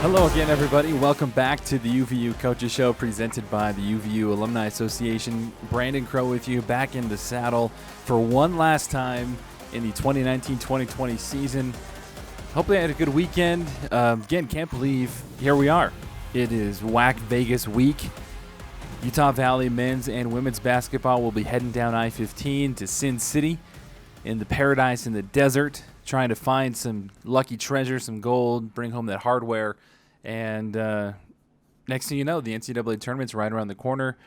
Hello again, everybody. Welcome back to the UVU Coaches Show presented by the UVU Alumni Association. Brandon Crow with you, back in the saddle for one last time in the 2019-2020 season. Hopefully I had a good weekend. Again, can't believe here we are. It is WAC Vegas week. Utah Valley men's and women's basketball will be heading down I-15 to Sin City in the paradise in the desert, trying to find some lucky treasure, some gold, bring home that hardware. And next thing you know, the NCAA tournament's right around the corner.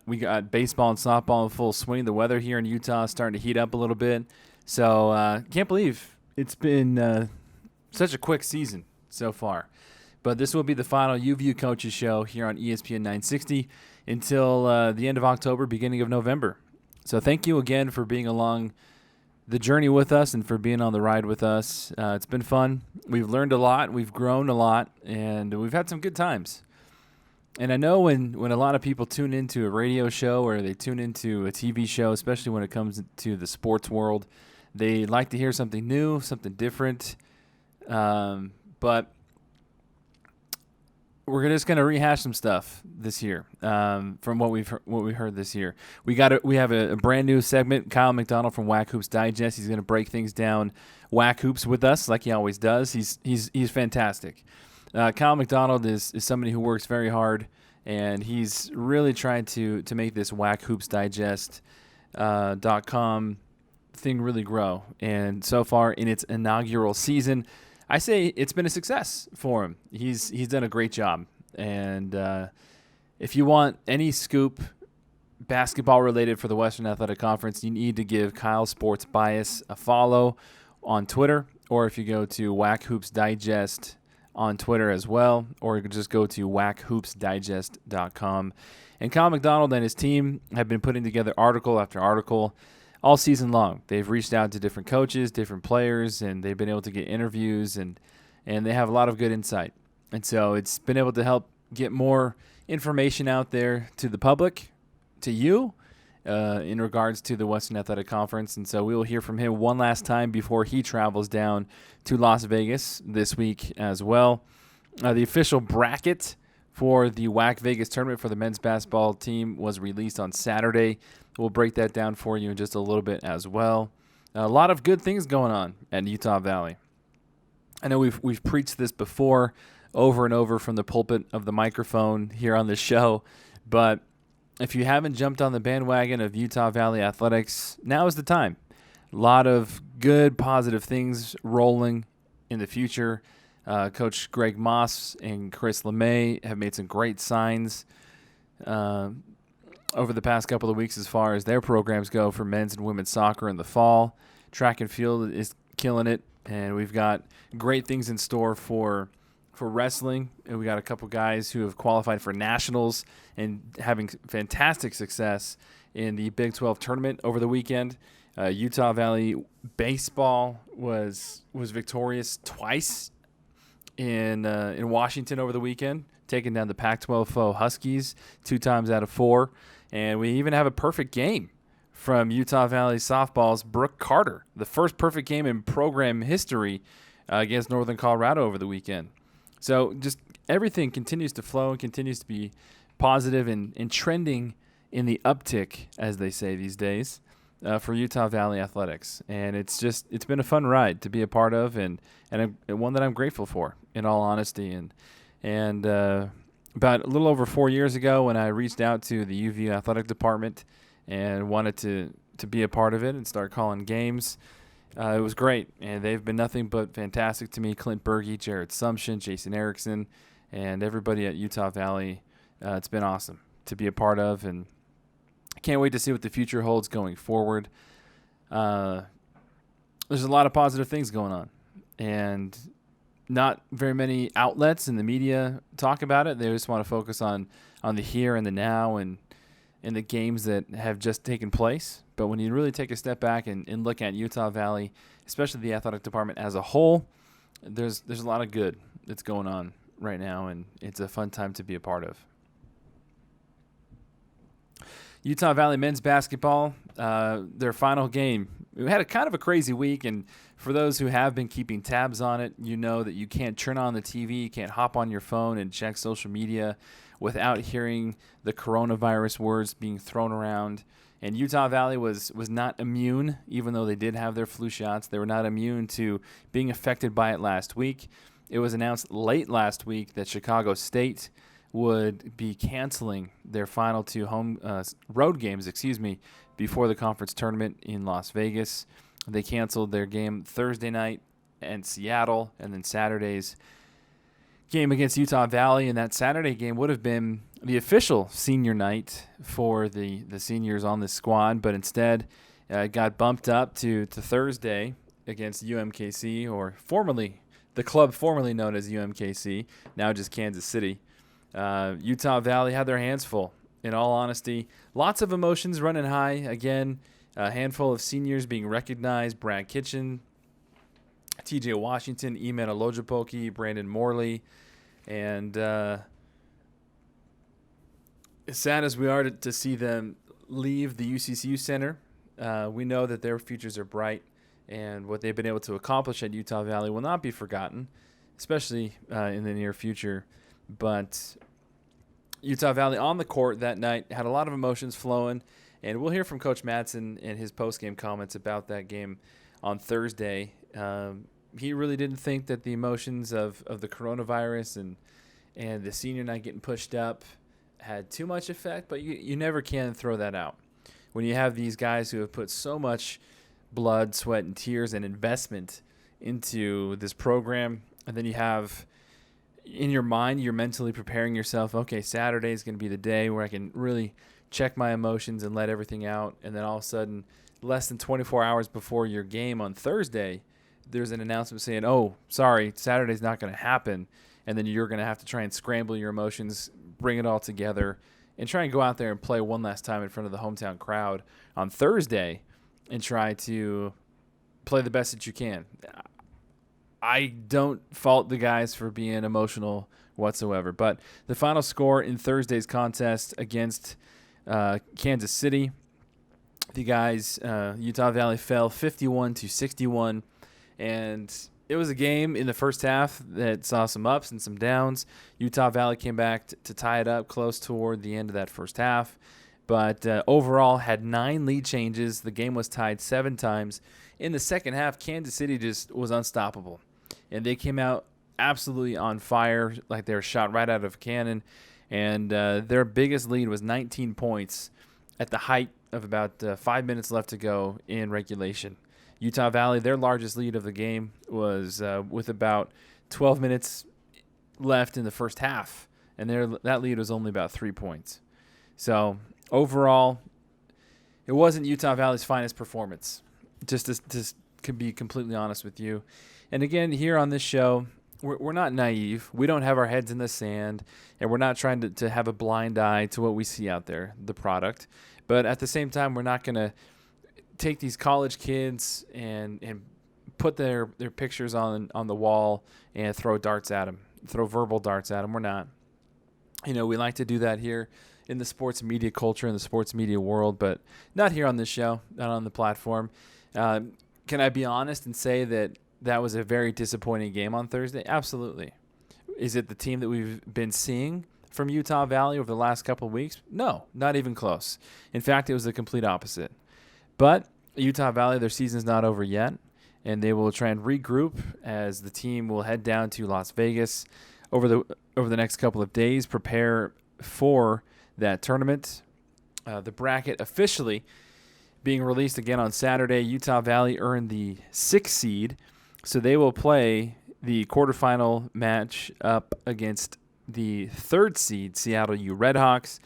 We got baseball and softball in full swing. The weather here in Utah is starting to heat up a little bit. So can't believe it's been such a quick season so far. But this will be the final UVU Coaches Show here on ESPN 960 until the end of October, beginning of November. So thank you again for being along the journey with us and for being on the ride with us. It's been fun. We've learned a lot. We've grown a lot, and we've had some good times. And I know when a lot of people tune into a radio show or they tune into a TV show, especially when it comes to the sports world, they like to hear something new, something different. But we're just going to rehash some stuff this year from what we heard this year. We have a brand new segment. Kyle McDonald from WAC Hoops Digest. He's going to break things down WAC Hoops with us like he always does. He's fantastic. Kyle McDonald is somebody who works very hard, and he's really tried to make this WAC Hoops Digest .com thing really grow. And so far in its inaugural season, I say it's been a success for him. He's done a great job. And if you want any scoop basketball related for the Western Athletic Conference, you need to give Kyle Sports Bias a follow on Twitter, or if you go to WAC Hoops Digest on Twitter as well, or you can just go to wachoopsdigest.com. And Kyle McDonald and his team have been putting together article after article all season long. They've reached out to different coaches, different players, and they've been able to get interviews, and they have a lot of good insight. And so it's been able to help get more information out there to the public, to you, in regards to the Western Athletic Conference. And so we will hear from him one last time before he travels down to Las Vegas this week as well. The official bracket for the WAC Vegas tournament for the men's basketball team was released on Saturday. We'll break that down for you in just a little bit as well. A lot of good things going on at Utah Valley. I know we've preached this before over and over from the pulpit of the microphone here on the show, but if you haven't jumped on the bandwagon of Utah Valley athletics, now is the time. A lot of good, positive things rolling in the future. Coach Greg Moss and Chris LeMay have made some great signs over the past couple of weeks as far as their programs go for men's and women's soccer in the fall. Track and field is killing it, and we've got great things in store for wrestling. And we got a couple guys who have qualified for nationals and having fantastic success in the Big 12 tournament over the weekend. Utah Valley baseball was victorious twice in Washington over the weekend, taking down the Pac-12 foe Huskies 2 times out of 4. And we even have a perfect game from Utah Valley softball's Brooke Carter, the first perfect game in program history against Northern Colorado over the weekend. So just everything continues to flow and continues to be positive and trending in the uptick, as they say these days, for Utah Valley athletics. And it's been a fun ride to be a part of, and one that I'm grateful for, in all honesty. And about a little over 4 years ago, when I reached out to the UVU athletic department and wanted to be a part of it and start calling games, it was great. And they've been nothing but fantastic to me. Clint Berge, Jared Sumption, Jason Erickson, and everybody at Utah Valley. It's been awesome to be a part of, and I can't wait to see what the future holds going forward. There's a lot of positive things going on, and not very many outlets in the media talk about it. They just want to focus on the here and the now and the games that have just taken place. But when you really take a step back and look at Utah Valley, especially the athletic department as a whole, there's a lot of good that's going on right now, and it's a fun time to be a part of. Utah Valley men's basketball, their final game we had a kind of a crazy week, and for those who have been keeping tabs on it, you know that you can't turn on the TV, you can't hop on your phone and check social media without hearing the coronavirus words being thrown around. And Utah Valley was not immune, even though they did have their flu shots. They were not immune to being affected by it last week. It was announced late last week that Chicago State would be canceling their final two road games, before the conference tournament in Las Vegas. They canceled their game Thursday night in Seattle, and then Saturday's game against Utah Valley. And that Saturday game would have been the official senior night for the seniors on this squad, but instead it got bumped up to Thursday against UMKC, or the club formerly known as UMKC, now just Kansas City. Utah Valley had their hands full, in all honesty. Lots of emotions running high. Again, a handful of seniors being recognized: Brad Kitchen, TJ Washington, Eman Olojopoki, Brandon Morley. And as sad as we are to see them leave the UCCU Center, we know that their futures are bright, and what they've been able to accomplish at Utah Valley will not be forgotten, especially in the near future. But Utah Valley on the court that night had a lot of emotions flowing, and we'll hear from Coach Madsen in his post-game comments about that game on Thursday. He really didn't think that the emotions of the coronavirus and the senior night getting pushed up had too much effect, but you never can throw that out. When you have these guys who have put so much blood, sweat, and tears and investment into this program, and then you have in your mind, you're mentally preparing yourself, okay, Saturday is going to be the day where I can really check my emotions and let everything out, and then all of a sudden, less than 24 hours before your game on Thursday, there's an announcement saying, oh, sorry, Saturday's not going to happen, and then you're going to have to try and scramble your emotions, bring it all together, and try and go out there and play one last time in front of the hometown crowd on Thursday and try to play the best that you can. I don't fault the guys for being emotional whatsoever, but the final score in Thursday's contest against Kansas City, the guys, Utah Valley fell 51-61, and it was a game in the first half that saw some ups and some downs. Utah Valley came back to tie it up close toward the end of that first half, but overall had 9 lead changes. The game was tied 7 times. In the second half, Kansas City just was unstoppable, and they came out absolutely on fire, like they were shot right out of a cannon, and their biggest lead was 19 points at the height of about 5 minutes left to go in regulation. Utah Valley, their largest lead of the game was with about 12 minutes left in the first half, and that lead was only about 3 points. So overall, it wasn't Utah Valley's finest performance, just to be completely honest with you. And again, here on this show, we're not naive. We don't have our heads in the sand, and we're not trying to have a blind eye to what we see out there, the product. But at the same time, we're not going to take these college kids and put their pictures on the wall and throw darts at them, throw verbal darts at them. We're not. We like to do that here in the sports media culture, in the sports media world, but not here on this show, not on the platform. Can I be honest and say that was a very disappointing game on Thursday? Absolutely. Is it the team that we've been seeing from Utah Valley over the last couple of weeks? No, not even close. In fact, it was the complete opposite. But Utah Valley, their season's not over yet, and they will try and regroup as the team will head down to Las Vegas over the next couple of days, prepare for that tournament. The bracket officially being released again on Saturday. Utah Valley earned the 6th seed, so they will play the quarterfinal match up against the 3rd seed, Seattle U Redhawks,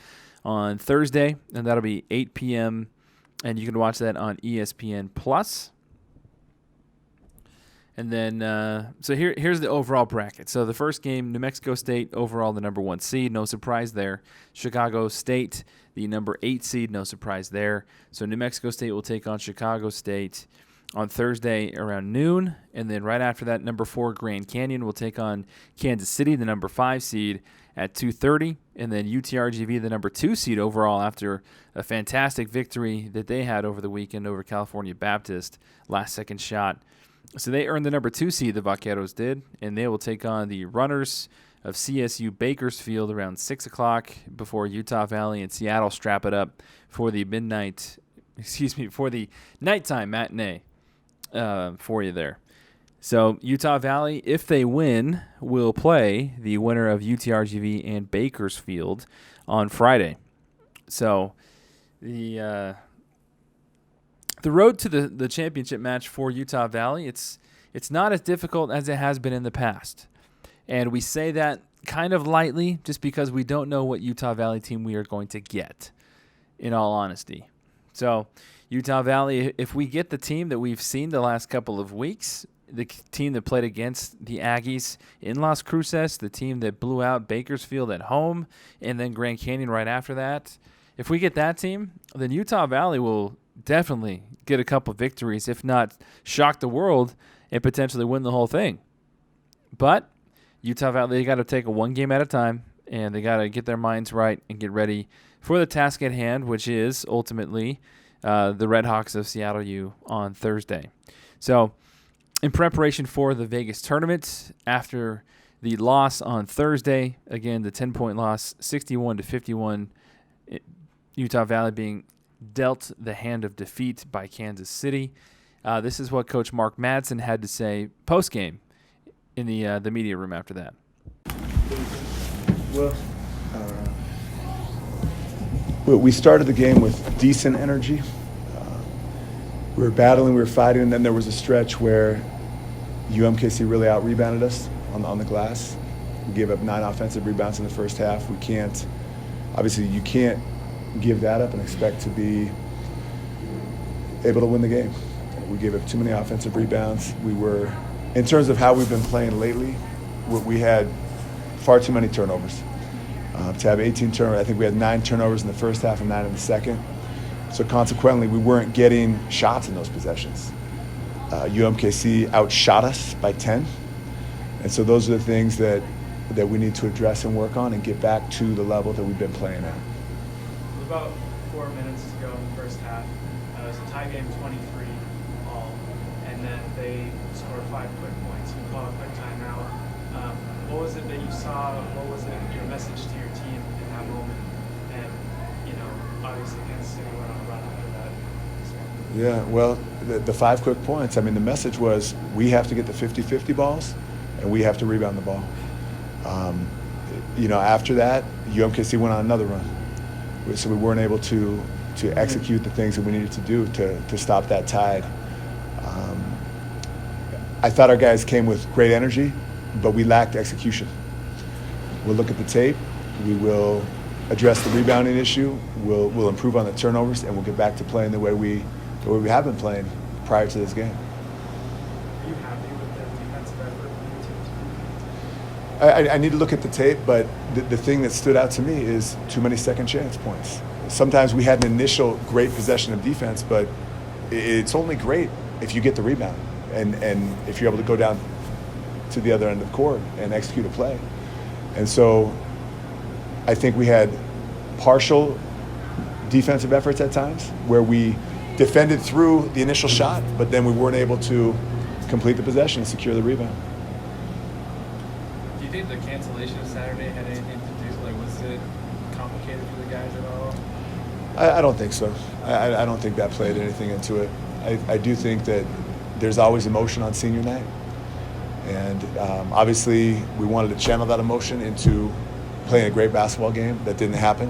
on Thursday, and that'll be 8 p.m., and you can watch that on ESPN+. And then, so here's the overall bracket. So the first game, New Mexico State, overall the number 1 seed, no surprise there. Chicago State, the number 8 seed, no surprise there. So New Mexico State will take on Chicago State on Thursday around noon. And then right after that, number 4 Grand Canyon will take on Kansas City, the number 5 seed, at 2:30. And then UTRGV, the number 2 seed overall, after a fantastic victory that they had over the weekend over California Baptist, last-second shot. So they earned the number 2 seed, the Vaqueros did, and they will take on the runners of CSU Bakersfield around 6 o'clock before Utah Valley and Seattle strap it up for the nighttime matinee for you there. So Utah Valley, if they win, will play the winner of UTRGV and Bakersfield on Friday. So the road to the championship match for Utah Valley, it's not as difficult as it has been in the past. And we say that kind of lightly just because we don't know what Utah Valley team we are going to get, in all honesty. So Utah Valley, if we get the team that we've seen the last couple of weeks, the team that played against the Aggies in Las Cruces, the team that blew out Bakersfield at home, and then Grand Canyon right after that, if we get that team, then Utah Valley will definitely get a couple victories, if not shock the world and potentially win the whole thing. But Utah Valley, they got to take it one game at a time, and they got to get their minds right and get ready for the task at hand, which is ultimately the Red Hawks of Seattle U on Thursday. So in preparation for the Vegas tournament, after the loss on Thursday, again, the 10-point loss, 61-51, Utah Valley being dealt the hand of defeat by Kansas City. This is what Coach Mark Madsen had to say post-game in the media room after that. Well, we started the game with decent energy. We were battling, we were fighting, and then there was a stretch where UMKC really out-rebounded us on the glass. We gave up 9 offensive rebounds in the first half. Obviously you can't give that up and expect to be able to win the game. We gave up too many offensive rebounds. In terms of how we've been playing lately, we had far too many turnovers. To have 18 turnovers, I think we had 9 turnovers in the first half and 9 in the second. So consequently, we weren't getting shots in those possessions. UMKC outshot us by 10. And so those are the things that we need to address and work on and get back to the level that we've been playing at. About 4 minutes to go in the first half. It was a tie game, 23 all, and then they scored 5 quick points. You called a quick timeout. What was it that you saw? What was your message to your team in that moment? And obviously Kansas City went on a run after that. Yeah, well, the 5 quick points. I mean, the message was we have to get the 50-50 balls, and we have to rebound the ball. After that, UMKC went on another run. So we weren't able to execute the things that we needed to do to stop that tide. I thought our guys came with great energy, but we lacked execution. We'll look at the tape. We will address the rebounding issue. We'll improve on the turnovers, and we'll get back to playing the way we have been playing prior to this game. Are you happy with the defensive effort from your team? I need to look at the tape, but the thing that stood out to me is too many second chance points. Sometimes we had an initial great possession of defense, but it's only great if you get the rebound and if you're able to go down to the other end of the court and execute a play. And so I think we had partial defensive efforts at times where we defended through the initial shot, but then we weren't able to complete the possession and secure the rebound. Do you think the cancellation of Saturday had anything to do, was it complicated for the guys at all? I don't think so. I don't think that played anything into it. I do think that there's always emotion on senior night. And obviously we wanted to channel that emotion into playing a great basketball game. That didn't happen.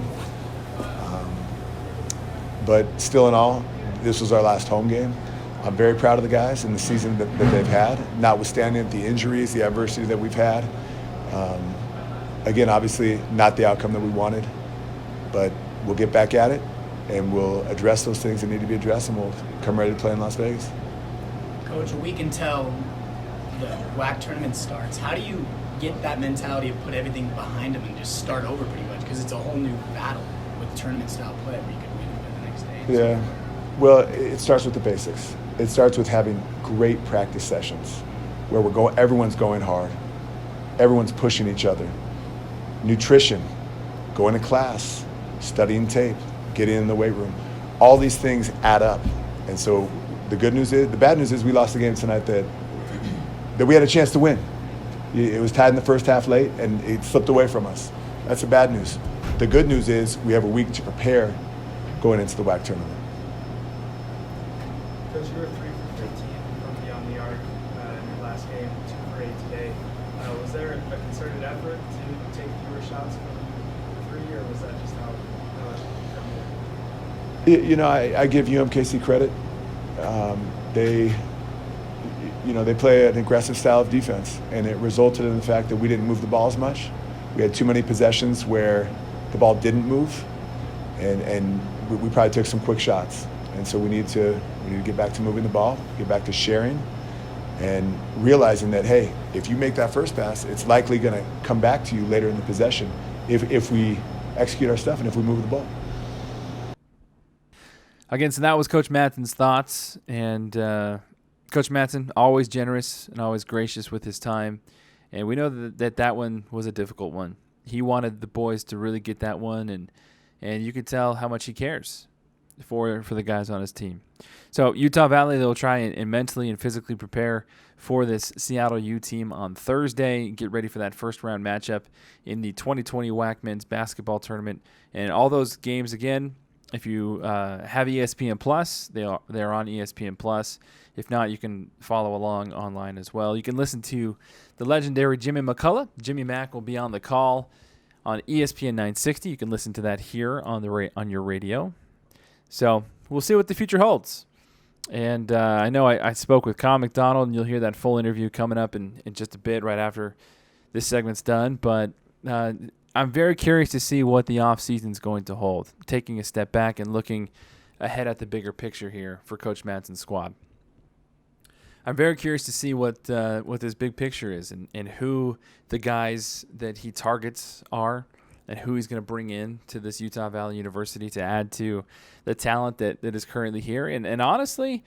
But still in all, this was our last home game. I'm very proud of the guys and the season that they've had, notwithstanding the injuries, the adversity that we've had. Again, obviously not the outcome that we wanted, but we'll get back at it and we'll address those things that need to be addressed, and we'll come ready to play in Las Vegas. Coach, a week until the WAC tournament starts, how do you get that mentality of put everything behind them and just start over pretty much? Because it's a whole new battle with tournament-style play where you could win the next day. Yeah. Well, it starts with the basics. It starts with having great practice sessions where everyone's going hard, everyone's pushing each other. Nutrition, going to class, studying tape, getting in the weight room. All these things add up. And so the bad news is we lost the game tonight that we had a chance to win. It was tied in the first half late and it slipped away from us. That's the bad news. The good news is we have a week to prepare going into the WAC tournament. Coach, you were 3 for 15 from beyond the arc in your last game, 2 for 8 today. Was there a concerted effort to take fewer shots from 3, or was that just how it came? You know, I give UMKC credit. They play an aggressive style of defense, and it resulted in the fact that we didn't move the ball as much. We had too many possessions where the ball didn't move, and we probably took some quick shots. And so we need to get back to moving the ball, get back to sharing, and realizing that, hey, if you make that first pass, it's likely going to come back to you later in the possession if we execute our stuff and if we move the ball. Again, so that was Coach Madsen's thoughts, and Coach Madsen, always generous and always gracious with his time, and we know that one was a difficult one. He wanted the boys to really get that one, and you could tell how much he cares for the guys on his team. So Utah Valley, they'll try and mentally and physically prepare for this Seattle U team on Thursday. Get ready for that first round matchup in the 2020 WAC men's basketball tournament. And all those games, again, if you have ESPN Plus, they're on ESPN Plus. If not, you can follow along online as well. You can listen to the legendary Jimmy McCullough. Jimmy Mack will be on the call on ESPN 960. You can listen to that here on your radio. So we'll see what the future holds. And I know I spoke with Kyle McDonald, and you'll hear that full interview coming up in just a bit right after this segment's done. But I'm very curious to see what the offseason's going to hold, taking a step back and looking ahead at the bigger picture here for Coach Madsen's squad. I'm very curious to see what this big picture is and who the guys that he targets are and who he's going to bring in to this Utah Valley University to add to the talent that is currently here. And honestly,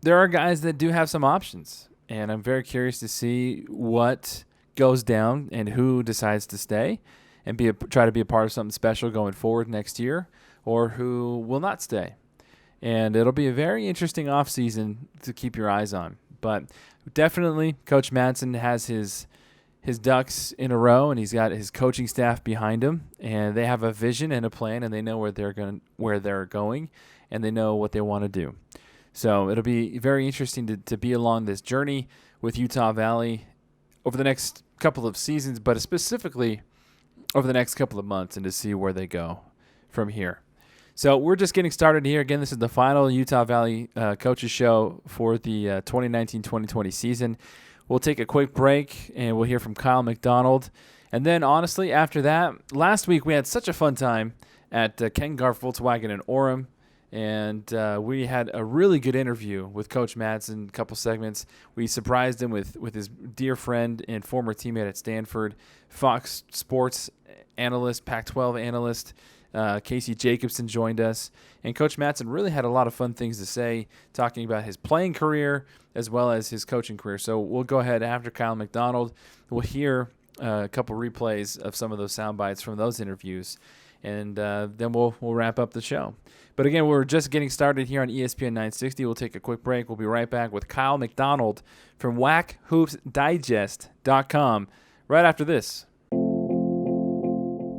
there are guys that do have some options. And I'm very curious to see what goes down and who decides to stay and try to be a part of something special going forward next year, or who will not stay. And it'll be a very interesting offseason to keep your eyes on. But definitely Coach Madsen has his ducks in a row, and he's got his coaching staff behind him, and they have a vision and a plan, and they know where they're going, and they know what they want to do. So it'll be very interesting to be along this journey with Utah Valley over the next couple of seasons, but specifically over the next couple of months, and to see where they go from here. So we're just getting started here. Again, this is the final Utah Valley Coaches Show for the 2019-2020 season. We'll take a quick break, and we'll hear from Kyle McDonald. And then, honestly, after that, last week we had such a fun time at Ken Garff Volkswagen in Orem, and we had a really good interview with Coach Madsen, a couple segments. We surprised him with his dear friend and former teammate at Stanford, Fox Sports analyst, Pac-12 analyst, Casey Jacobson joined us, and Coach Madsen really had a lot of fun things to say, talking about his playing career as well as his coaching career. So we'll go ahead after Kyle McDonald. We'll hear a couple replays of some of those sound bites from those interviews, and then we'll wrap up the show. But again, we're just getting started here on ESPN 960. We'll take a quick break. We'll be right back with Kyle McDonald from WACHoopsDigest.com right after this.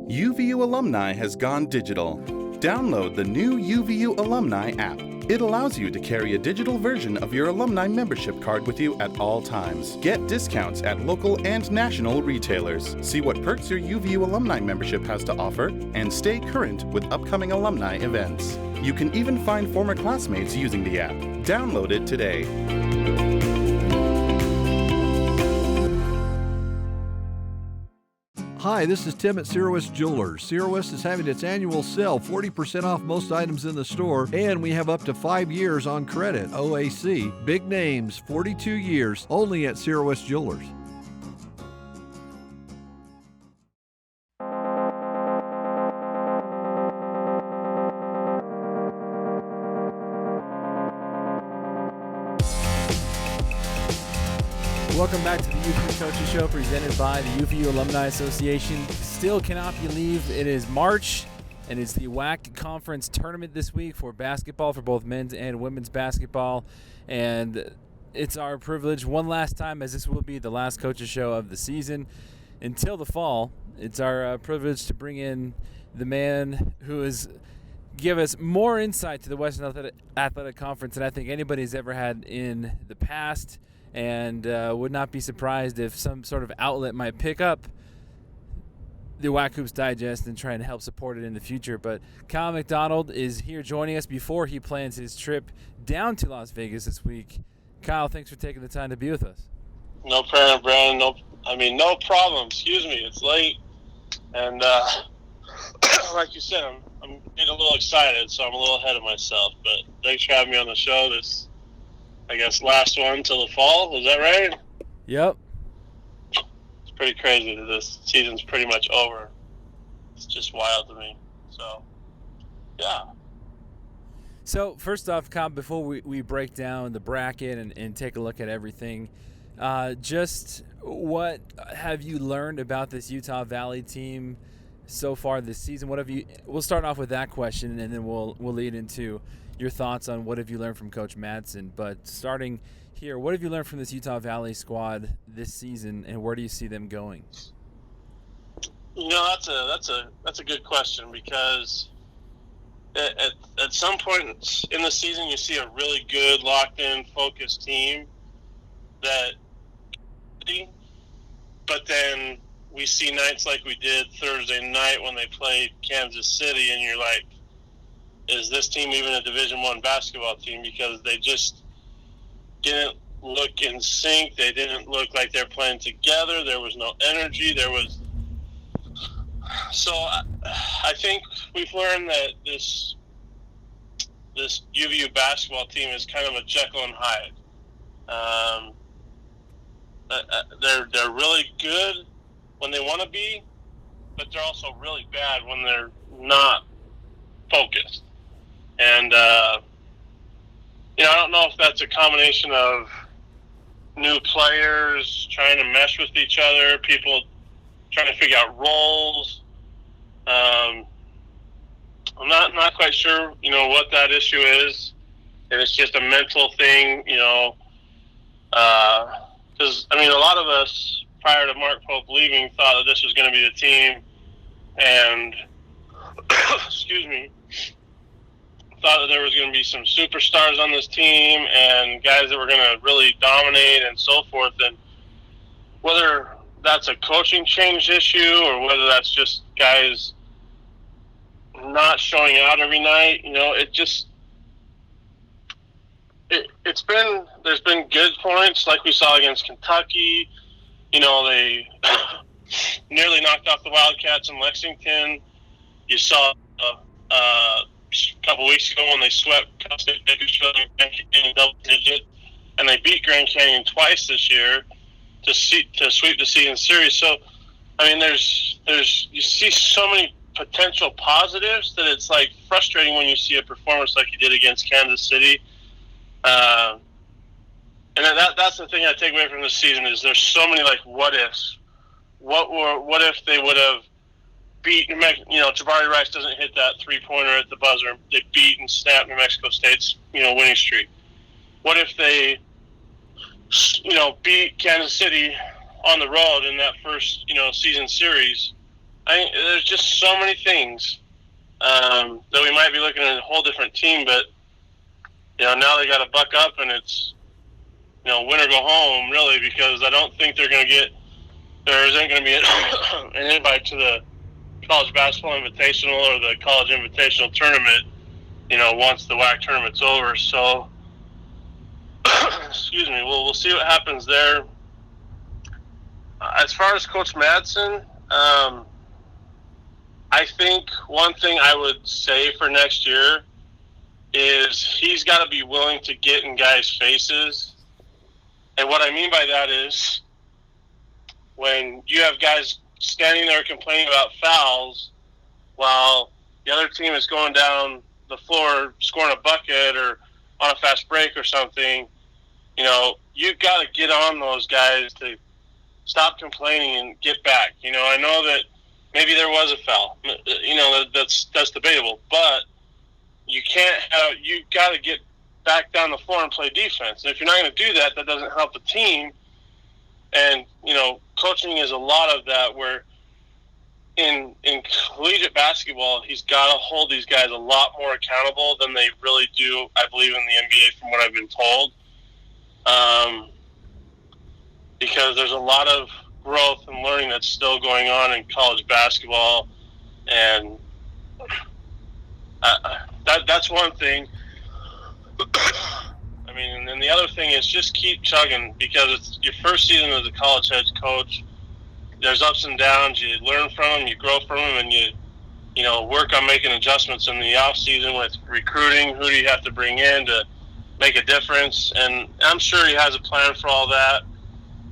UVU Alumni has gone digital. Download the new UVU Alumni app. It allows you to carry a digital version of your alumni membership card with you at all times. Get discounts at local and national retailers. See what perks your UVU Alumni membership has to offer, and stay current with upcoming alumni events. You can even find former classmates using the app. Download it today. Hi, this is Tim at Sierra West Jewelers. Sierra West is having its annual sale, 40% off most items in the store, and we have up to 5 years on credit, OAC. Big names, 42 years, only at Sierra West Jewelers. Welcome back to the UVU Coaches Show presented by the UVU Alumni Association. Still cannot believe it is March, and it's the WAC Conference Tournament this week for basketball, for both men's and women's basketball. And it's our privilege one last time, as this will be the last Coaches Show of the season until the fall. It's our privilege to bring in the man who is give us more insight to the Western Athletic Conference than I think anybody's ever had in the past. And would not be surprised if some sort of outlet might pick up the WAC Hoops Digest and try and help support it in the future. But Kyle McDonald is here joining us before he plans his trip down to Las Vegas this week. Kyle, thanks for taking the time to be with us. No problem, Brandon. No problem. Excuse me. It's late. And like you said, I'm getting a little excited, so I'm a little ahead of myself. But thanks for having me on the show. This, I guess, last one till the fall. Is that right? Yep. It's pretty crazy that this season's pretty much over. It's just wild to me. So, yeah. So, first off, Kyle, before we break down the bracket and take a look at everything, just what have you learned about this Utah Valley team so far this season? We'll start off with that question, and then we'll lead into your thoughts on what have you learned from Coach Madsen. But starting here, what have you learned from this Utah Valley squad this season, and where do you see them going? That's a good question, because at some point in the season you see a really good, locked-in, focused team but then we see nights like we did Thursday night when they played Kansas City, and you're like, is this team even a Division I basketball team? Because they just didn't look in sync. They didn't look like they're playing together. There was no energy. So I think we've learned that this UVU basketball team is kind of a Jekyll and Hyde. They're really good when they want to be, but they're also really bad when they're not focused. And I don't know if that's a combination of new players trying to mesh with each other, people trying to figure out roles. I'm not quite sure, what that issue is. And it's just a mental thing, because, a lot of us, prior to Mark Pope leaving, thought that this was going to be the team, and, excuse me, thought that there was going to be some superstars on this team and guys that were going to really dominate and so forth. And whether that's a coaching change issue or whether that's just guys not showing out every night, there's been good points like we saw against Kentucky. They nearly knocked off the Wildcats in Lexington. You saw a couple weeks ago when they swept Cal State Bakersfield in double digit, and they beat Grand Canyon twice this year to sweep the season series. So, you see so many potential positives that it's like frustrating when you see a performance like you did against Kansas City. And that's the thing I take away from this season is there's so many what ifs. What if they would have beat New Mexico? Jabari Rice doesn't hit that 3-pointer at the buzzer. They beat and snapped New Mexico State's winning streak. What if they beat Kansas City on the road in that first season series? There's just so many things that we might be looking at a whole different team, but now they got to buck up, and it's win or go home, really, because I don't think there isn't going to be an invite to the College Basketball Invitational or the College Invitational Tournament, once the WAC tournament's over. So, excuse me, we'll see what happens there. As far as Coach Madsen, I think one thing I would say for next year is he's got to be willing to get in guys' faces. And what I mean by that is when you have guys standing there complaining about fouls while the other team is going down the floor scoring a bucket or on a fast break or something, you know, you've got to get on those guys to stop complaining and get back. You know, I know that maybe there was a foul. You know, that's debatable, but you can't have. You've got to get back down the floor and play defense. And if you're not going to do that, that doesn't help the team. And you know, coaching is a lot of that. Where in collegiate basketball, he's got to hold these guys a lot more accountable than they really do, I believe, in the NBA, from what I've been told. Because there's a lot of growth and learning that's still going on in college basketball, and that's one thing. I mean, and then the other thing is just keep chugging, because it's your first season as a college head coach. There's ups and downs. You learn from them, you grow from them, and you know, work on making adjustments in the off season with recruiting. Who do you have to bring in to make a difference? And I'm sure he has a plan for all that.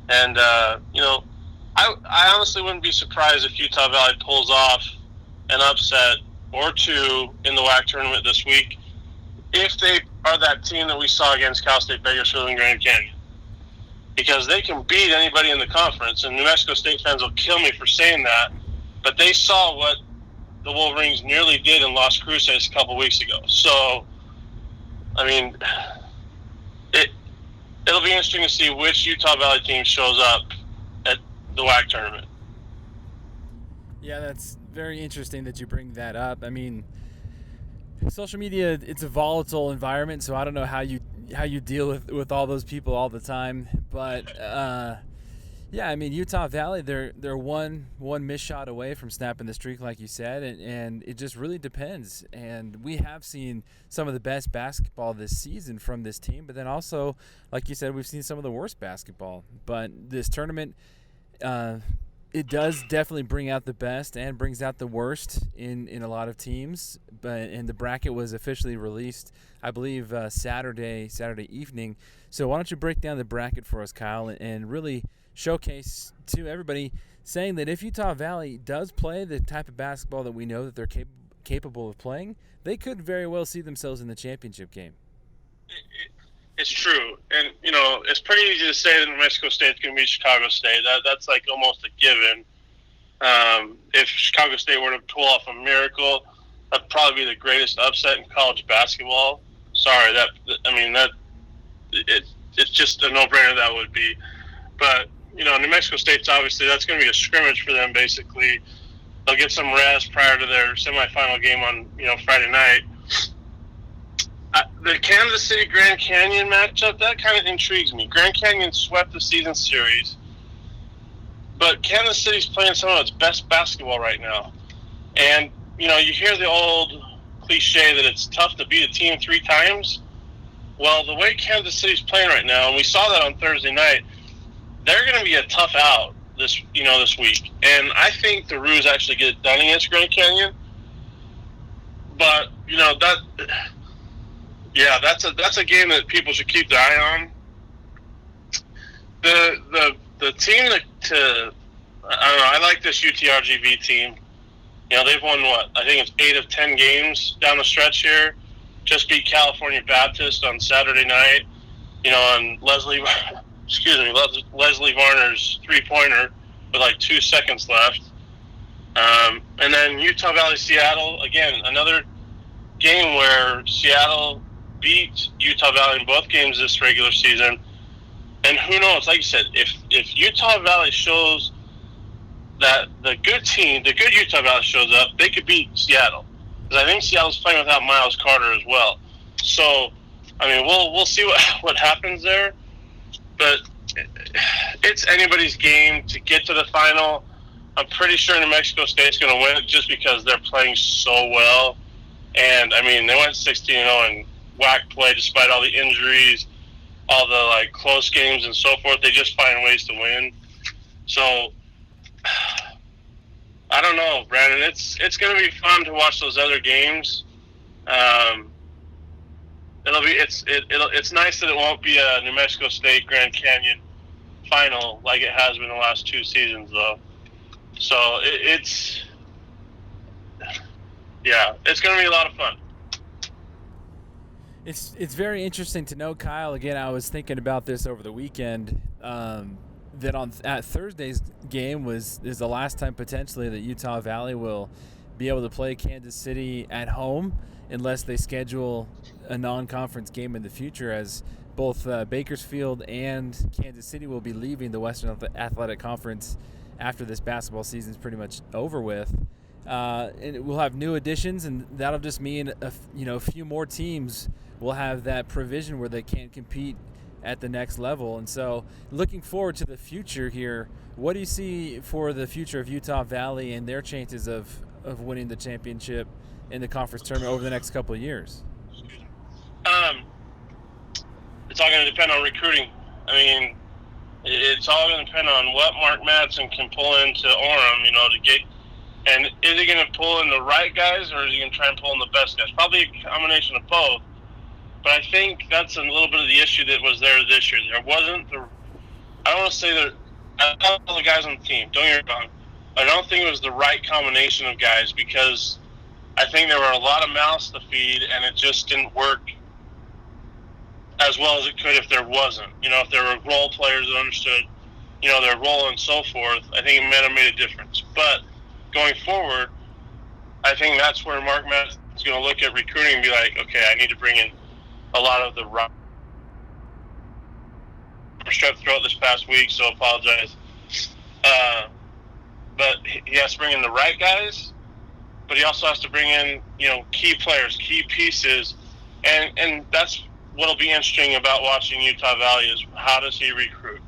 And you know, I honestly wouldn't be surprised if Utah Valley pulls off an upset or two in the WAC tournament this week, if they are that team that we saw against Cal State Bakersfield and Grand Canyon. Because they can beat anybody in the conference, and New Mexico State fans will kill me for saying that, but they saw what the Wolverines nearly did in Las Cruces a couple weeks ago. So, I mean, it'll be interesting to see which Utah Valley team shows up at the WAC tournament. Yeah, that's very interesting that you bring that up. I mean, social media, it's a volatile environment, so I don't know how you deal with all those people all the time. But yeah, I mean, Utah Valley, they're one missed shot away from snapping the streak, like you said, and it just really depends. And we have seen some of the best basketball this season from this team, but then also, like you said, we've seen some of the worst basketball. But this tournament, it does definitely bring out the best and brings out the worst in a lot of teams. And the bracket was officially released, I believe, Saturday evening. So why don't you break down the bracket for us, Kyle, and really showcase to everybody, saying that if Utah Valley does play the type of basketball that we know that they're capable of playing, they could very well see themselves in the championship game. It's true. And, you know, it's pretty easy to say that New Mexico State's going to beat Chicago State. That's like almost a given. If Chicago State were to pull off a miracle, that'd probably be the greatest upset in college basketball. Sorry, it's just a no-brainer that would be. But, you know, New Mexico State's obviously, that's going to be a scrimmage for them, basically. They'll get some rest prior to their semifinal game on, you know, Friday night. The Kansas City Grand Canyon matchup, that kind of intrigues me. Grand Canyon swept the season series, but Kansas City's playing some of its best basketball right now. And, you know, you hear the old cliche that it's tough to beat a team 3 times. Well, the way Kansas City's playing right now, and we saw that on Thursday night, they're going to be a tough out this week. And I think the Roos actually get it done against Grand Canyon. But, you know, that's a game that people should keep their eye on. The team I don't know, I like this UTRGV team. You know, they've won I think it's 8 of 10 games down the stretch here. Just beat California Baptist on Saturday night. You know, on Leslie Varner's 3-pointer with like 2 seconds left. And then Utah Valley Seattle, again, another game where Seattle beat Utah Valley in both games this regular season. And who knows, like you said, if Utah Valley shows that the good Utah Valley shows up, they could beat Seattle. Because I think Seattle's playing without Miles Carter as well. So, I mean, we'll see what happens there. But it's anybody's game to get to the final. I'm pretty sure New Mexico State's going to win it just because they're playing so well. And, I mean, they went 16-0 in WAC play despite all the injuries, all the, like, close games and so forth. They just find ways to win. So, I don't know, Brandon. It's going to be fun to watch those other games. It's nice that it won't be a New Mexico State Grand Canyon final like it has been the last 2 seasons, though. So it's going to be a lot of fun. It's very interesting to know, Kyle. Again, I was thinking about this over the weekend. That at Thursday's game is the last time potentially that Utah Valley will be able to play Kansas City at home, unless they schedule a non-conference game in the future, as both Bakersfield and Kansas City will be leaving the Western Athletic Conference after this basketball season is pretty much over with. And we'll have new additions, and that'll just mean a few more teams will have that provision where they can't compete at the next level. And so looking forward to the future here, what do you see for the future of Utah Valley and their chances of winning the championship in the conference tournament over the next couple of years? It's all going to depend on recruiting. I mean, it's all going to depend on what Mark Madsen can pull into Orem, to get. And is he going to pull in the right guys, or is he going to try and pull in the best guys? Probably a combination of both. But I think that's a little bit of the issue that was there this year. There wasn't I don't want to say that. I love all the guys on the team. Don't get me wrong. I don't think it was the right combination of guys, because I think there were a lot of mouths to feed, and it just didn't work as well as it could if there wasn't. If there were role players that understood, their role and so forth, I think it might have made a difference. But going forward, I think that's where Mark Madsen is going to look at recruiting and be like, okay, I need to bring in a lot of the right strep throat this past week, so apologize. But he has to bring in the right guys, but he also has to bring in, key players, key pieces, and that's what'll be interesting about watching Utah Valley is how does he recruit?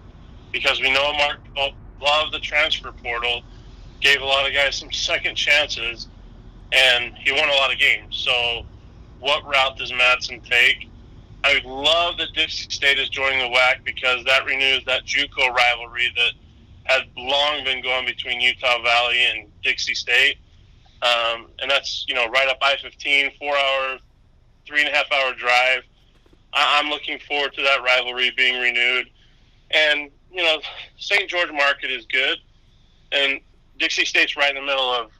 Because we know Mark loved the transfer portal, gave a lot of guys some second chances, and he won a lot of games. So what route does Madsen take? I would love that Dixie State is joining the WAC, because that renews that JUCO rivalry that had long been going between Utah Valley and Dixie State. And that's, right up I-15, 4-hour, 3.5-hour drive. I'm looking forward to that rivalry being renewed. And, St. George Market is good. And Dixie State's right in the middle of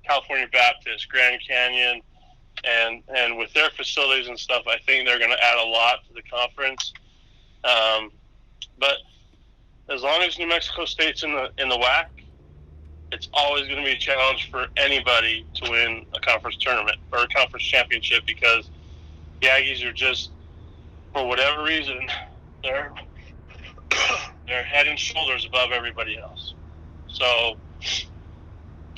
California Baptist, Grand Canyon, and with their facilities and stuff, I think they're going to add a lot to the conference. But as long as New Mexico State's in the WAC, it's always going to be a challenge for anybody to win a conference tournament or a conference championship, because the Aggies are just, for whatever reason, they're head and shoulders above everybody else. So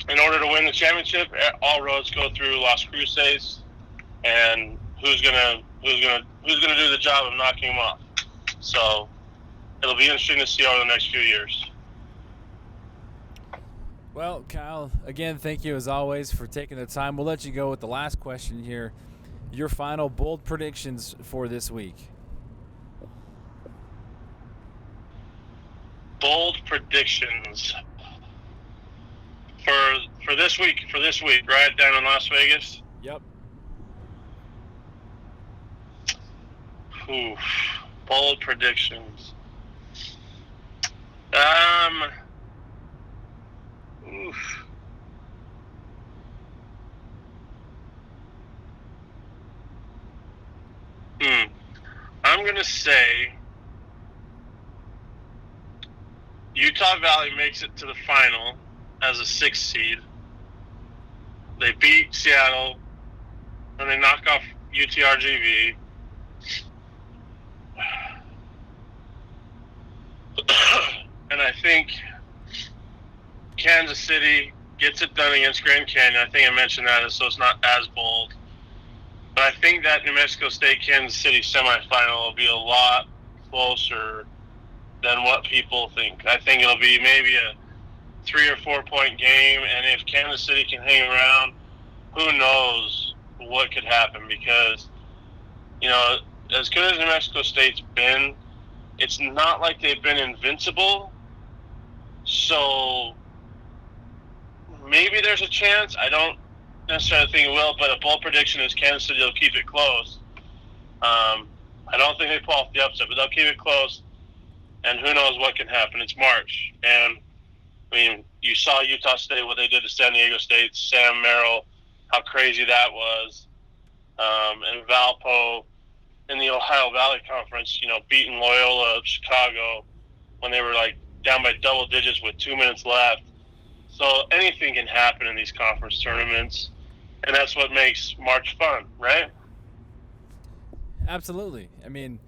in order to win the championship, all roads go through Las Cruces, and who's gonna do the job of knocking them off. So it'll be interesting to see over the next few years. Well, Kyle, again, thank you as always for taking the time. We'll let you go with the last question here. Your final bold predictions for this week. Bold predictions for this week, right, down in Las Vegas? Yep. Oof. Bold predictions. Oof. I'm going to say Utah Valley makes it to the final as a 6th seed. They beat Seattle, and they knock off UTRGV. And I think Kansas City gets it done against Grand Canyon. I think I mentioned that, so it's not as bold. But I think that New Mexico State-Kansas City semifinal will be a lot closer than what people think. I think it'll be maybe a 3 or 4 point game, and if Kansas City can hang around, who knows what could happen, because, as good as New Mexico State's been, it's not like they've been invincible. So maybe there's a chance. I don't necessarily think it will, but a bold prediction is Kansas City will keep it close. I don't think they pull off the upset, but they'll keep it close, and who knows what can happen. It's March, and you saw Utah State, what they did to San Diego State, Sam Merrill, how crazy that was, and Valpo. in the Ohio Valley Conference, beating Loyola of Chicago when they were like down by double digits with 2 minutes left. So anything can happen in these conference tournaments, and that's what makes March fun, right? Absolutely. I mean,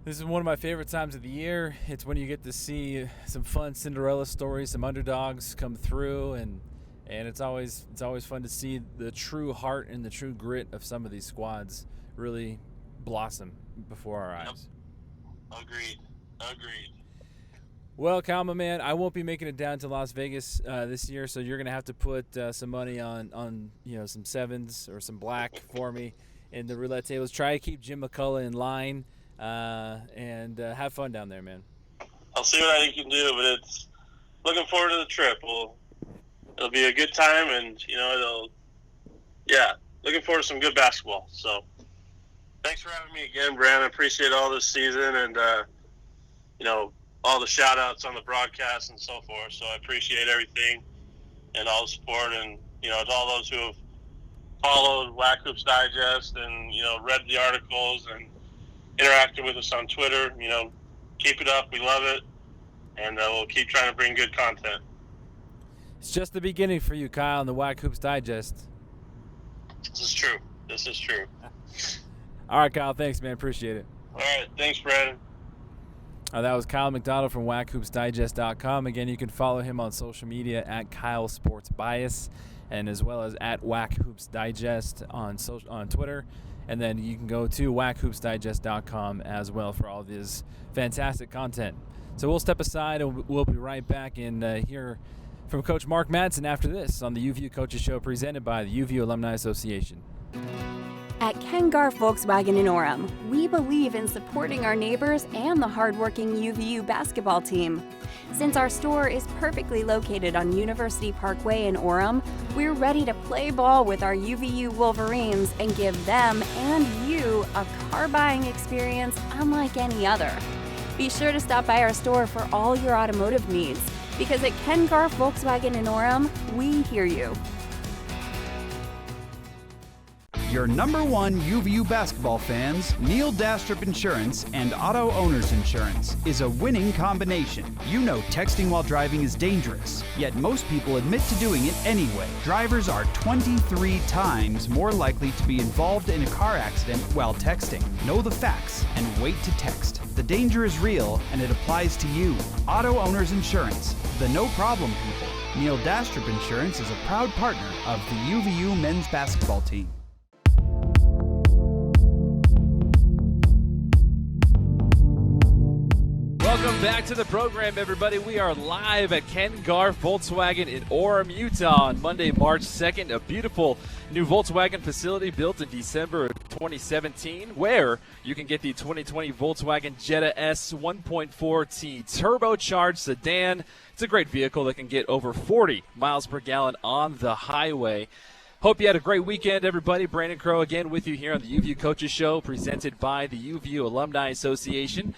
this is one of my favorite times of the year. It's when you get to see some fun Cinderella stories, some underdogs come through, and it's always fun to see the true heart and the true grit of some of these squads really blossom before our eyes. Yep. Agreed. Well, Kyle, my man, I won't be making it down to Las Vegas this year, so you're gonna have to put some money on some sevens or some black for me in the roulette tables. Try to keep Jim McCullough in line, and have fun down there, man. I'll see what I can do, but it's looking forward to the trip. It'll be a good time, and looking forward to some good basketball. So, thanks for having me again, Brandon. I appreciate all this season, and all the shout outs on the broadcast and so forth. So I appreciate everything and all the support, and to all those who have followed WAC Hoops Digest and read the articles and interacted with us on Twitter. Keep it up. We love it, and we'll keep trying to bring good content. It's just the beginning for you, Kyle, in the WAC Hoops Digest. This is true. All right, Kyle. Thanks, man. Appreciate it. All right. Thanks, Brandon. That was Kyle McDonald from WACHoopsDigest.com. Again, you can follow him on social media at Kyle Sports Bias, and as well as at WAC Hoops Digest on Twitter. And then you can go to WACHoopsDigest.com as well for all this fantastic content. So we'll step aside and we'll be right back and hear from Coach Mark Madsen after this on the UVU Coaches Show presented by the UVU Alumni Association. At Ken Garff Volkswagen in Orem, we believe in supporting our neighbors and the hardworking UVU basketball team. Since our store is perfectly located on University Parkway in Orem, we're ready to play ball with our UVU Wolverines and give them and you a car buying experience unlike any other. Be sure to stop by our store for all your automotive needs, because at Ken Garff Volkswagen in Orem, we hear you. Your number one UVU basketball fans, Neil Dastrup Insurance and Auto Owners Insurance is a winning combination. You know texting while driving is dangerous, yet most people admit to doing it anyway. Drivers are 23 times more likely to be involved in a car accident while texting. Know the facts and wait to text. The danger is real and it applies to you. Auto Owners Insurance, the no problem people. Neil Dastrup Insurance is a proud partner of the UVU men's basketball team. Welcome back to the program, everybody. We are live at Ken Garff Volkswagen in Orem, Utah on Monday, March 2nd. A beautiful new Volkswagen facility built in December of 2017, where you can get the 2020 Volkswagen Jetta S 1.4T turbocharged sedan. It's a great vehicle that can get over 40 miles per gallon on the highway. Hope you had a great weekend, everybody. Brandon Crow again with you here on the UVU Coaches Show, presented by the UVU Alumni Association.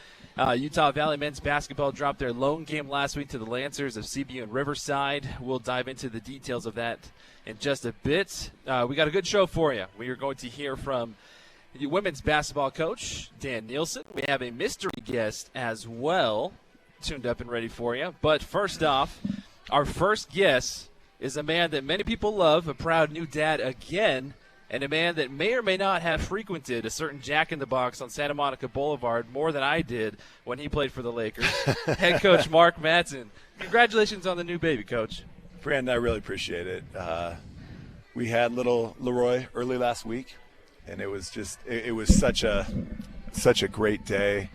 Utah Valley men's basketball dropped their lone game last week to the Lancers of CBU and Riverside. We'll dive into the details of that in just a bit. We got a good show for you. We are going to hear from the women's basketball coach, Dan Nielsen. We have a mystery guest as well, tuned up and ready for you. But first off, our first guest is a man that many people love, a proud new dad again, and a man that may or may not have frequented a certain Jack in the Box on Santa Monica Boulevard more than I did when he played for the Lakers. Head coach Mark Madsen. Congratulations on the new baby, Coach. Brandon, I really appreciate it. We had little Leroy early last week, and it was such a great day.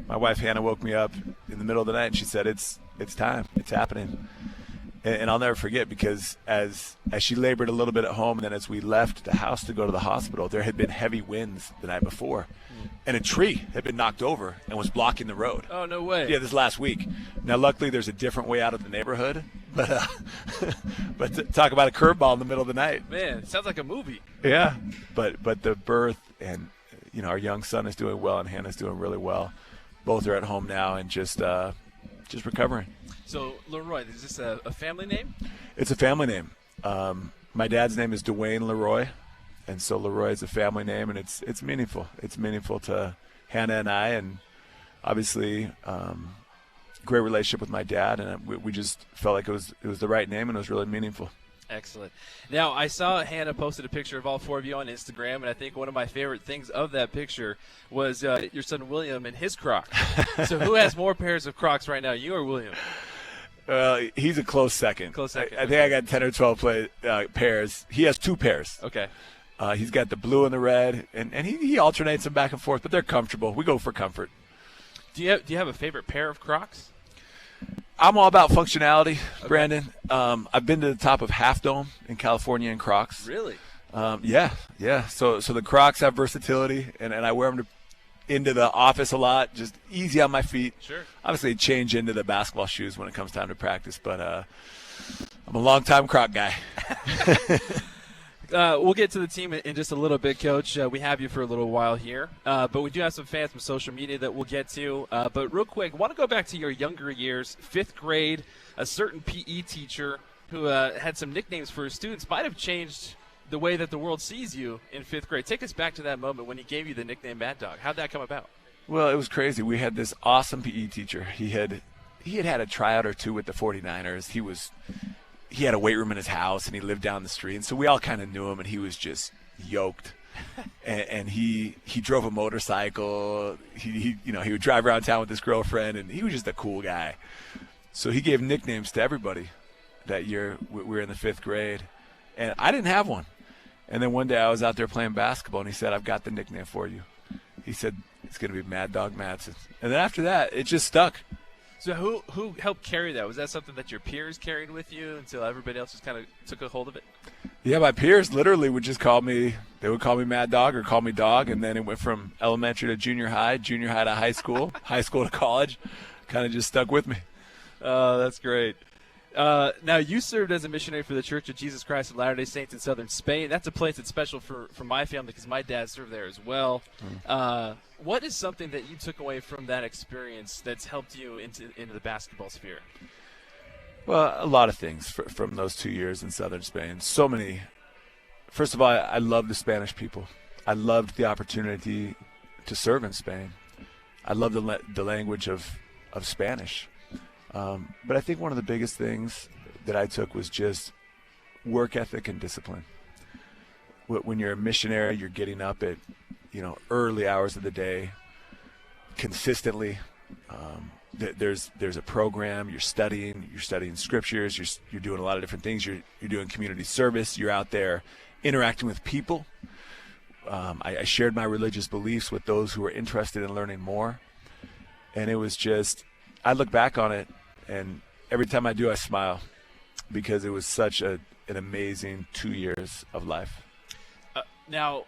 My wife Hannah woke me up in the middle of the night, and she said, "It's time. It's happening." And I'll never forget, because as she labored a little bit at home, and then as we left the house to go to the hospital, there had been heavy winds the night before, and a tree had been knocked over and was blocking the road. Oh, no way. Yeah, this last week. Now, luckily, there's a different way out of the neighborhood, but talk about a curveball in the middle of the night. Man, it sounds like a movie. Yeah, but the birth, and our young son is doing well, and Hannah's doing really well. Both are at home now and just recovering. So, Leroy, is this a family name? It's a family name. My dad's name is Dwayne Leroy, And so Leroy is a family name, and it's meaningful. It's meaningful to Hannah and I, and obviously great relationship with my dad, and we just felt like it was the right name, and it was really meaningful. Excellent. Now, I saw Hannah posted a picture of all four of you on Instagram, and I think one of my favorite things of that picture was your son William and his Crocs. So who has more pairs of Crocs right now, you or William? He's a close second. Close second. I think I got 10 or 12 pairs. He has 2 pairs. Okay. He's got the blue and the red, and he alternates them back and forth, but they're comfortable. We go for comfort. Do you have a favorite pair of Crocs? I'm all about functionality, okay. Brandon. I've been to the top of Half Dome in California in Crocs. Really? Yeah. So the Crocs have versatility, and I wear them into the office a lot, just easy on my feet. Sure. Obviously, change into the basketball shoes when it comes time to practice, but I'm a long-time Croc guy. We'll get to the team in just a little bit, Coach. We have you for a little while here, but we do have some fans from social media that we'll get to. But real quick, I want to go back to your younger years, 5th grade. A certain PE teacher who had some nicknames for his students might have changed the way that the world sees you in 5th grade. Take us back to that moment when he gave you the nickname Mad Dog. How'd that come about? Well, it was crazy. We had this awesome PE teacher. He had a tryout or 2 with the 49ers. He had a weight room in his house, and he lived down the street. And so we all kind of knew him, and he was just yoked. and he drove a motorcycle. He would drive around town with his girlfriend, and he was just a cool guy. So he gave nicknames to everybody that year. We were in the 5th grade, and I didn't have one. And then one day I was out there playing basketball, and he said, "I've got the nickname for you." He said, "It's going to be Mad Dog Madsen." And then after that, it just stuck. So who helped carry that? Was that something that your peers carried with you until everybody else just kind of took a hold of it? Yeah, my peers literally would just call me Mad Dog or call me Dog, and then it went from elementary to junior high to high school, high school to college. Kind of just stuck with me. Oh, that's great. Now, you served as a missionary for the Church of Jesus Christ of Latter-day Saints in southern Spain. That's a place that's special for my family because my dad served there as well. What is something that you took away from that experience that's helped you into the basketball sphere? Well, a lot of things from those 2 years in southern Spain. So many. First of all, I love the Spanish people. I loved the opportunity to serve in Spain. I love the language of Spanish. But I think one of the biggest things that I took was just work ethic and discipline. When you're a missionary, you're getting up at early hours of the day, consistently. There's a program. You're studying scriptures. You're doing a lot of different things. You're doing community service. You're out there interacting with people. I shared my religious beliefs with those who were interested in learning more, and it was just. I look back on it, and every time I do, I smile because it was such an amazing 2 years of life. Now,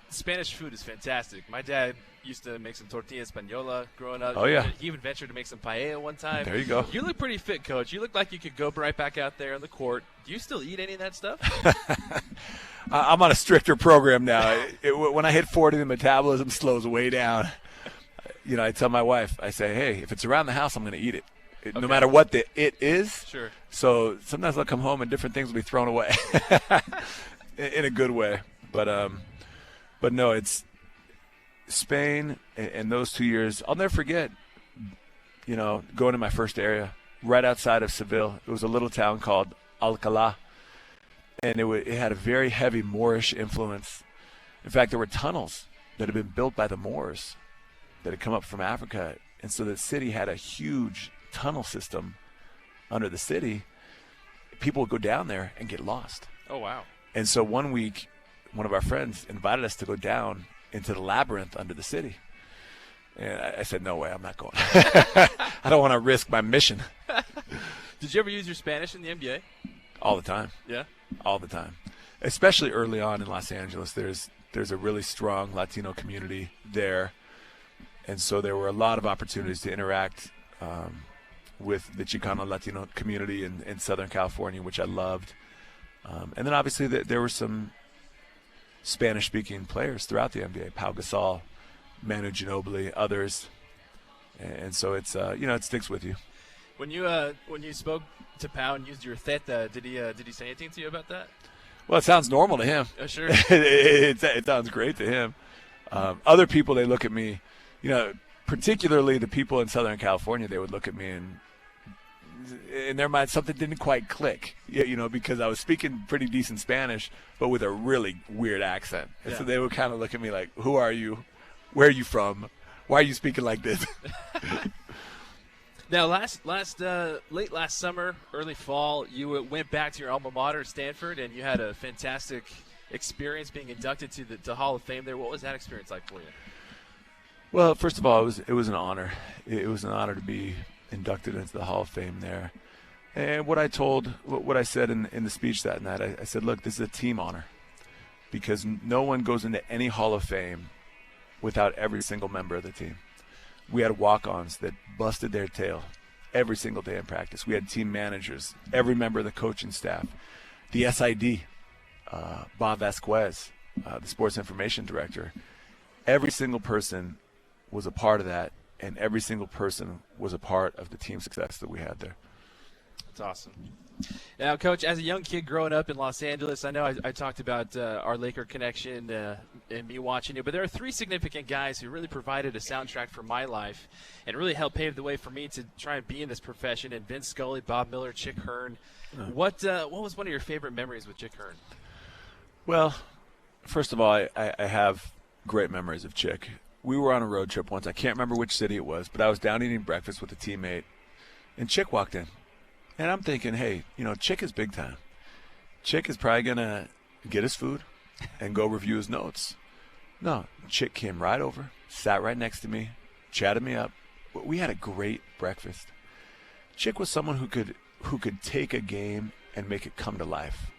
Spanish food is fantastic. My dad used to make some tortilla española growing up. Oh, yeah. He even ventured to make some paella one time. There you go. You look pretty fit, Coach. You look like you could go right back out there on the court. Do you still eat any of that stuff? I'm on a stricter program now. When I hit 40, the metabolism slows way down. I tell my wife, I say, hey, if it's around the house, I'm going to eat it. No matter what it is. Sure. So sometimes I'll come home and different things will be thrown away in a good way. But no, it's Spain and those 2 years. I'll never forget, going to my first area right outside of Seville. It was a little town called Alcalá, and it had a very heavy Moorish influence. In fact, there were tunnels that had been built by the Moors that had come up from Africa. And so the city had a huge tunnel system under the city. People would go down there and get lost. Oh, wow. And so one week, one of our friends invited us to go down into the labyrinth under the city. And I said, no way, I'm not going. I don't want to risk my mission. Did you ever use your Spanish in the NBA? All the time. Yeah? All the time. Especially early on in Los Angeles. There's a really strong Latino community there. And so there were a lot of opportunities to interact with the Chicano Latino community in Southern California, which I loved. And then obviously there were some Spanish-speaking players throughout the NBA, Pau Gasol, Manu Ginobili, others. And so it's it sticks with you. When you spoke to Pau and used your theta, did he say anything to you about that? Well, it sounds normal to him. Sure. It sounds great to him. Other people, they look at me, particularly the people in Southern California, they would look at me and in their mind something didn't quite click, because I was speaking pretty decent Spanish, but with a really weird accent. And so they would kind of look at me like, who are you? Where are you from? Why are you speaking like this? Now, late last summer, early fall, you went back to your alma mater, Stanford, and you had a fantastic experience being inducted to the Hall of Fame there. What was that experience like for you? Well, first of all, it was an honor. It was an honor to be inducted into the Hall of Fame there. And what I said in the speech that night, I said, look, this is a team honor because no one goes into any Hall of Fame without every single member of the team. We had walk-ons that busted their tail every single day in practice. We had team managers, every member of the coaching staff, the SID, Bob Vasquez, the sports information director. Every single person was a part of that, and every single person was a part of the team success that we had there. That's awesome. Now, Coach, as a young kid growing up in Los Angeles, I know I talked about our Laker connection and me watching you, but there are three significant guys who really provided a soundtrack for my life and really helped pave the way for me to try and be in this profession, and Vince Scully, Bob Miller, Chick Hearn. What was one of your favorite memories with Chick Hearn? Well, first of all, I have great memories of Chick. We were on a road trip once. I can't remember which city it was, but I was down eating breakfast with a teammate, and Chick walked in. And I'm thinking, hey, Chick is big time. Chick is probably going to get his food and go review his notes. No, Chick came right over, sat right next to me, chatted me up. We had a great breakfast. Chick was someone who could take a game and make it come to life,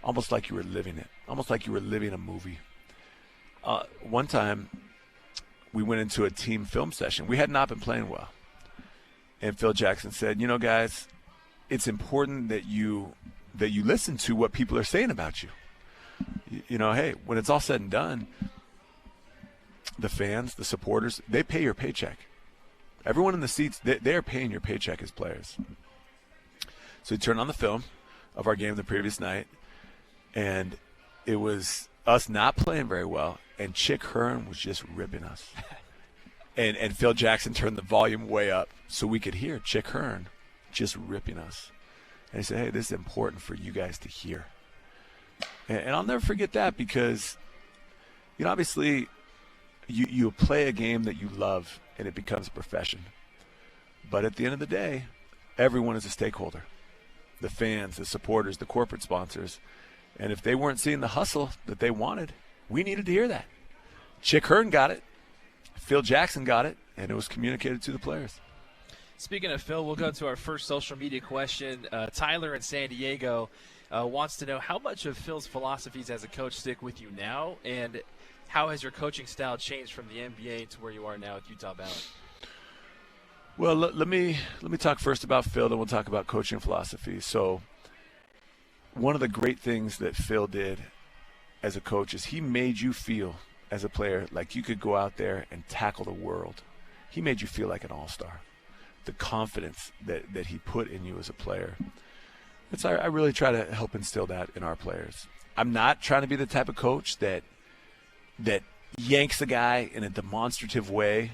almost like you were living it, almost like you were living a movie. One time, we went into a team film session. We had not been playing well. And Phil Jackson said, guys, it's important that you listen to what people are saying about you. Hey, when it's all said and done, the fans, the supporters, they pay your paycheck. Everyone in the seats, they are paying your paycheck as players. So he turned on the film of our game the previous night, and it was us not playing very well, and Chick Hearn was just ripping us. And Phil Jackson turned the volume way up so we could hear Chick Hearn just ripping us. And he said, hey, this is important for you guys to hear. And I'll never forget that because, obviously you play a game that you love and it becomes a profession. But at the end of the day, everyone is a stakeholder. The fans, the supporters, the corporate sponsors. And if they weren't seeing the hustle that they wanted, we needed to hear that. Chick Hearn got it. Phil Jackson got it. And it was communicated to the players. Speaking of Phil, we'll go to our first social media question. Tyler in San Diego wants to know how much of Phil's philosophies as a coach stick with you now, and how has your coaching style changed from the NBA to where you are now at Utah Valley? Well, let me talk first about Phil, then we'll talk about coaching philosophy. So one of the great things that Phil did as a coach is he made you feel as a player like you could go out there and tackle the world. He made you feel like an all-star. The confidence that he put in you as a player. I really try to help instill that in our players. I'm not trying to be the type of coach that yanks a guy in a demonstrative way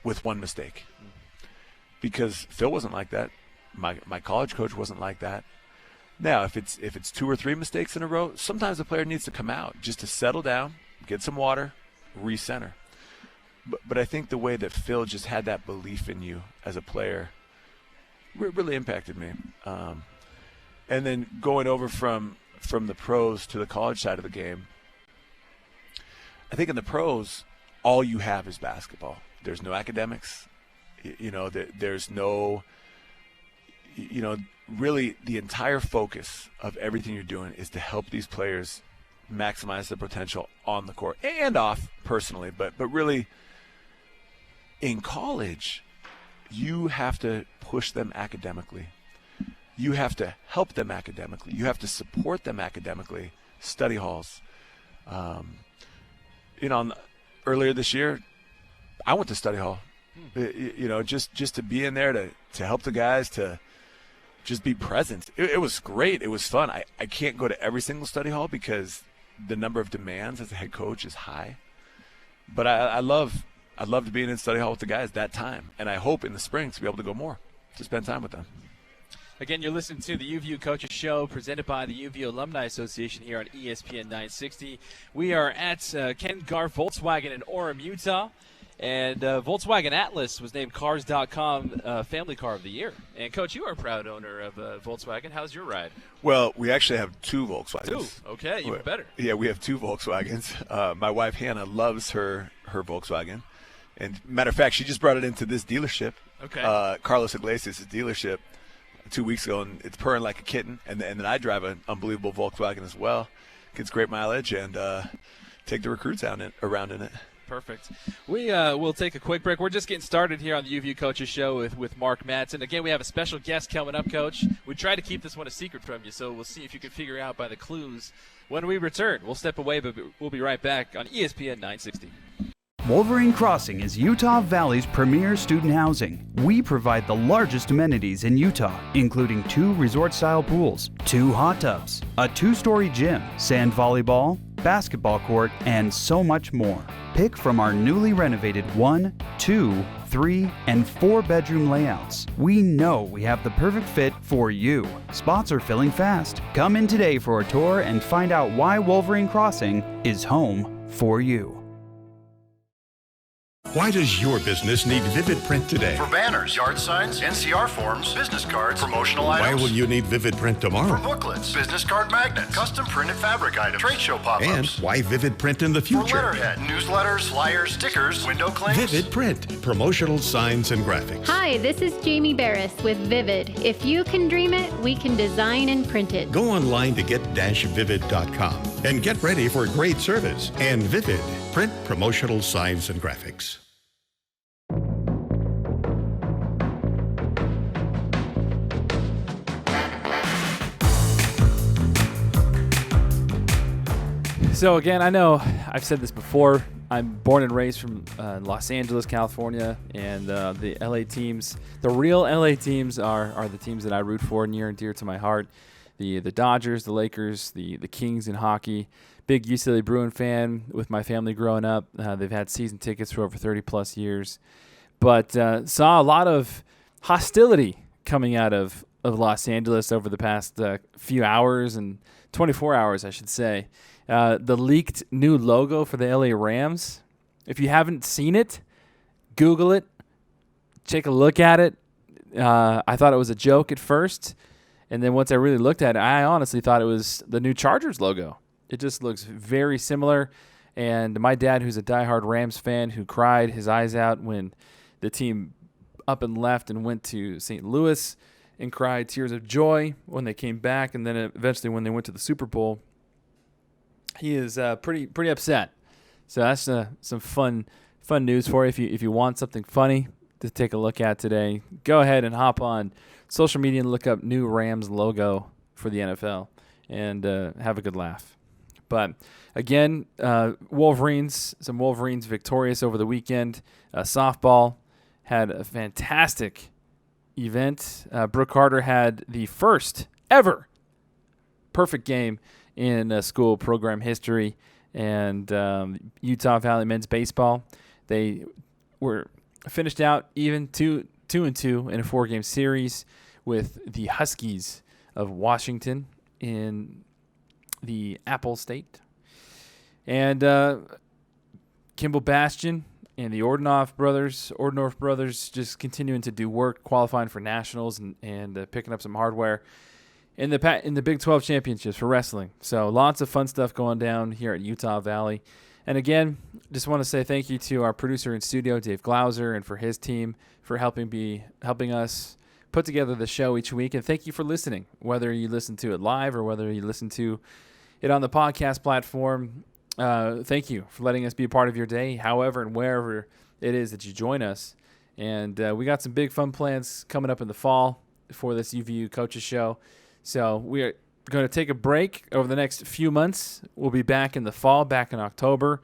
with one mistake. Because Phil wasn't like that. My college coach wasn't like that. Now, if it's 2 or 3 mistakes in a row, sometimes the player needs to come out just to settle down, get some water, recenter. But I think the way that Phil just had that belief in you as a player really impacted me. And then going over from the pros to the college side of the game, I think in the pros, all you have is basketball. There's no academics. There's no, really the entire focus of everything you're doing is to help these players maximize their potential on the court and off personally. But really, in college, you have to push them academically. You have to help them academically. You have to support them academically. Study halls. Earlier this year, I went to study hall. Just to be in there to help the guys to just be present. It was great. It was fun. I can't go to every single study hall because the number of demands as a head coach is high. But I loved being in study hall with the guys that time, and I hope in the spring to be able to go more, to spend time with them. Again, you're listening to the UVU Coaches Show presented by the UVU Alumni Association here on ESPN 960. We are at Ken Garff Volkswagen in Orem, Utah. And Volkswagen Atlas was named Cars.com Family Car of the Year. And, Coach, you are a proud owner of Volkswagen. How's your ride? Well, we actually have 2 Volkswagens. 2? Okay, even better. Yeah, we have 2 Volkswagens. My wife, Hannah, loves her Volkswagen. And, matter of fact, she just brought it into this dealership. Okay. Carlos Iglesias' dealership 2 weeks ago, and it's purring like a kitten. And then I drive an unbelievable Volkswagen as well. Gets great mileage, and take the recruits around in it. Perfect. We will take a quick break. We're just getting started here on the UVU Coaches Show with Mark Madsen. Again, we have a special guest coming up, Coach. We tried to keep this one a secret from you, so we'll see if you can figure out by the clues when we return. We'll step away, but we'll be right back on ESPN 960. Wolverine Crossing is Utah Valley's premier student housing. We provide the largest amenities in Utah, including 2 resort-style pools, 2 hot tubs, a 2-story gym, sand volleyball, basketball court, and so much more. Pick from our newly renovated 1, 2, 3, and 4-bedroom layouts. We know we have the perfect fit for you. Spots are filling fast. Come in today for a tour and find out why Wolverine Crossing is home for you. Why does your business need Vivid Print today? For banners, yard signs, NCR forms, business cards, promotional items. Why will you need Vivid Print tomorrow? For booklets, business card magnets, custom printed fabric items, trade show pop-ups. And why Vivid Print in the future? For letterhead, newsletters, flyers, stickers, window claims. Vivid Print, promotional signs and graphics. Hi, this is Jamie Barris with Vivid. If you can dream it, we can design and print it. Go online to get-vivid.com and get ready for great service. And Vivid, print promotional signs and graphics. So, again, I know I've said this before. I'm born and raised from Los Angeles, California, and the LA teams, the real LA teams are the teams that I root for, near and dear to my heart. The Dodgers, the Lakers, the Kings in hockey. Big UCLA Bruin fan with my family growing up. They've had season tickets for over 30-plus years. But saw a lot of hostility coming out of Los Angeles over the past few hours, and 24 hours, I should say. The leaked new logo for the LA Rams. If you haven't seen it, Google it. Take a look at it. I thought it was a joke at first. And then once I really looked at it, I honestly thought it was the new Chargers logo. It just looks very similar. And my dad, who's a diehard Rams fan, who cried his eyes out when the team up and left and went to St. Louis and cried tears of joy when they came back. And then eventually when they went to the Super Bowl, he is pretty upset. So that's some fun news for you. If you want something funny to take a look at today, go ahead and hop on social media and look up new Rams logo for the NFL and have a good laugh. But again, some Wolverines victorious over the weekend. Softball had a fantastic event. Brooke Carter had the first ever perfect game in school program history, and Utah Valley men's baseball, they were finished out even 2-2 in a 4-game series with the Huskies of Washington in the Apple State. And Kimball Bastion and the Ordorf brothers just continuing to do work, qualifying for nationals and picking up some hardware in the Big 12 championships for wrestling. So lots of fun stuff going down here at Utah Valley. And again, just want to say thank you to our producer in studio, Dave Glauser, and for his team for helping us put together the show each week. And thank you for listening, whether you listen to it live or whether you listen to it on the podcast platform. Thank you for letting us be a part of your day, however and wherever it is that you join us. And we got some big fun plans coming up in the fall for this UVU Coaches Show. So we are going to take a break over the next few months. We'll be back in the fall, back in October.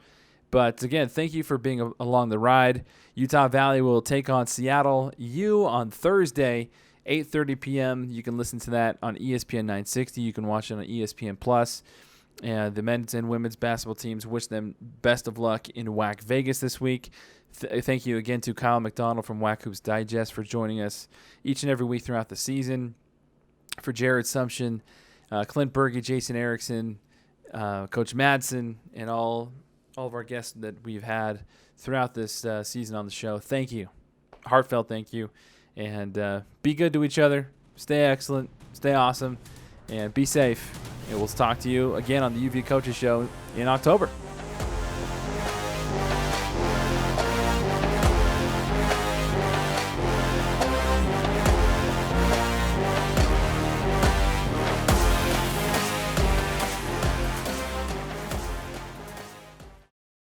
But again, thank you for being along the ride. Utah Valley will take on Seattle U on Thursday, 8:30 p.m. You can listen to that on ESPN 960. You can watch it on ESPN Plus. The men's and women's basketball teams, wish them best of luck in WAC Vegas this week. Thank you again to Kyle McDonald from WAC Hoops Digest for joining us each and every week throughout the season. For Jared Sumption, Clint Berge, Jason Erickson, Coach Madsen, and all of our guests that we've had throughout this season on the show, thank you. Heartfelt thank you. And be good to each other. Stay excellent. Stay awesome. And be safe. And we'll talk to you again on the UVU Coaches Show in October.